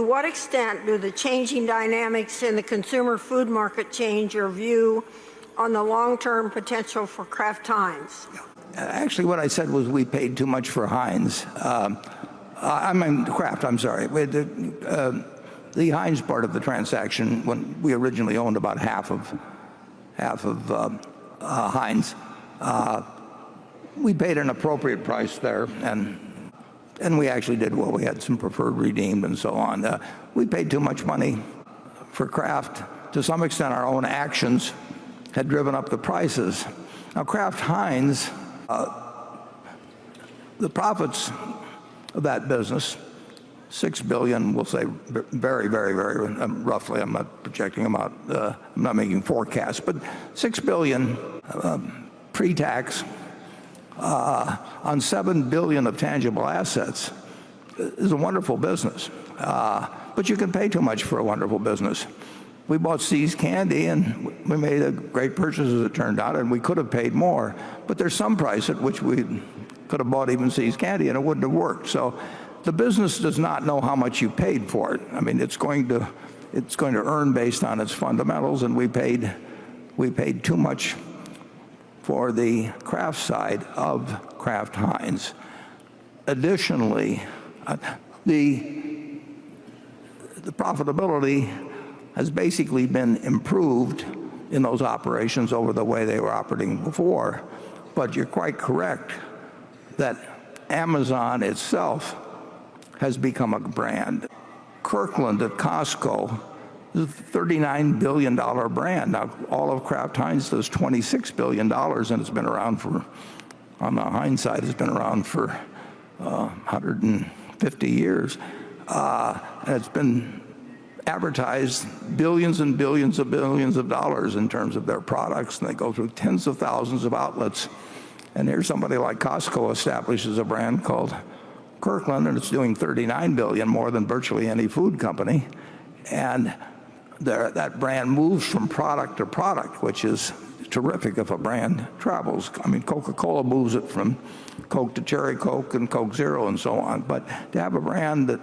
To what extent do the changing dynamics in the consumer food market change your view on the long-term potential for Kraft Heinz? Actually, what I said was we paid too much for Heinz. I mean Kraft, I'm sorry. The Heinz part of the transaction, when we originally owned about half of Heinz, we paid an appropriate price there, and we actually did well. We had some preferred redeemed and so on. We paid too much money for Kraft. To some extent, our own actions had driven up the prices. Now, Kraft Heinz, the profits of that business, $6 billion, we'll say very, very, very roughly. I'm not projecting them out. I'm not making forecasts, but $6 billion pre-tax on $7 billion of tangible assets is a wonderful business. But you can pay too much for a wonderful business. We bought See's Candy, and we made a great purchase as it turned out, and we could have paid more. But there's some price at which we could have bought even See's Candy, and it wouldn't have worked. So the business does not know how much you paid for it. I mean, it's going to earn based on its fundamentals, and we paid too much for the Kraft side of Kraft Heinz. Additionally, the profitability has basically been improved in those operations over the way they were operating before. But you're quite correct that Amazon itself has become a brand. Kirkland at Costco is a $39 billion brand. Now, all of Kraft Heinz does $26 billion, and it's been around for, on the Heinz side, it's been around for 150 years. And it's been advertised billions and billions of dollars in terms of their products, and they go through tens of thousands of outlets. And here's somebody like Costco establishes a brand called Kirkland, and it's doing $39 billion, more than virtually any food company. And that brand moves from product to product, which is terrific if a brand travels. I mean, Coca-Cola moves it from Coke to Cherry Coke and Coke Zero and so on. But to have a brand that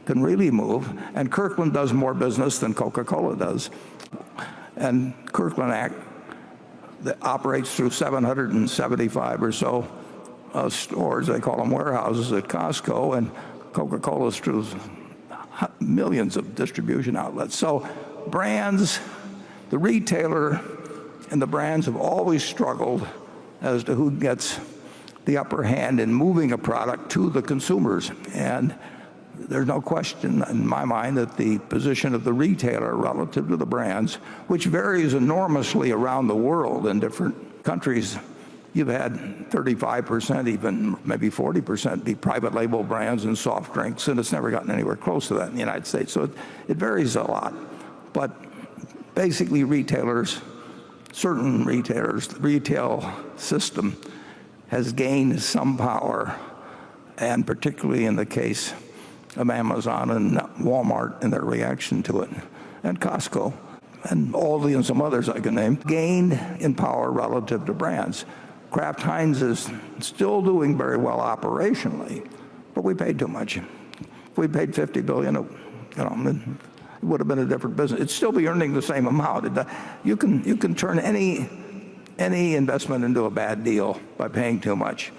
can really move, and Kirkland does more business than Coca-Cola does. And Kirkland that operates through 775 or so stores, they call them warehouses at Costco, and Coca-Cola's through millions of distribution outlets. So brands, the retailer and the brands have always struggled as to who gets the upper hand in moving a product to the consumers. And there's no question in my mind that the position of the retailer relative to the brands, which varies enormously around the world in different countries. You've had 35%, even maybe 40% be private label brands in soft drinks, and it's never gotten anywhere close to that in the United States. So it varies a lot. But basically certain retailers, the retail system has gained some power, and particularly in the case of Amazon and Walmart in their reaction to it, and Costco, and Aldi and some others I can name, gained in power relative to brands. Kraft Heinz is still doing very well operationally, but we paid too much. If we paid $50 billion, it would have been a different business. It'd still be earning the same amount. You can turn any investment into a bad deal by paying too much.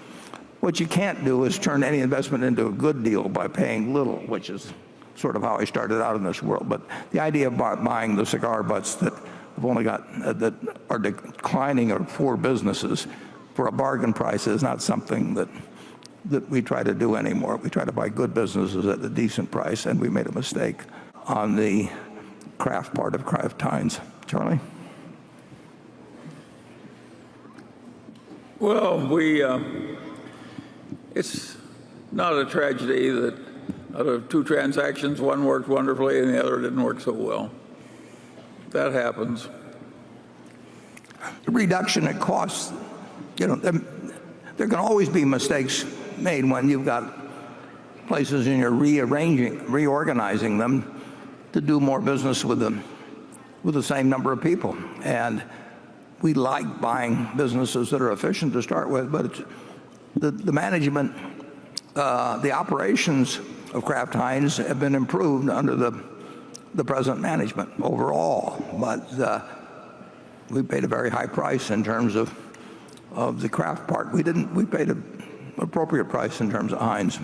What you can't do is turn any investment into a good deal by paying little, which is sort of how I started out in this world. But the idea of buying the cigar butts that are declining or poor businesses for a bargain price is not something that we try to do anymore. We try to buy good businesses at a decent price, and we made a mistake on the Kraft part of Kraft Heinz. Charlie? Well, it's not a tragedy that out of two transactions, one worked wonderfully and the other didn't work so well. That happens. The reduction in costs, there can always be mistakes made when you've got places and you're reorganizing them to do more business with the same number of people. And we like buying businesses that are efficient to start with, but the management, the operations Kraft Heinz have been improved under the present management overall. But we paid a very high price in terms of the Kraft part. We paid an appropriate price in terms of Heinz.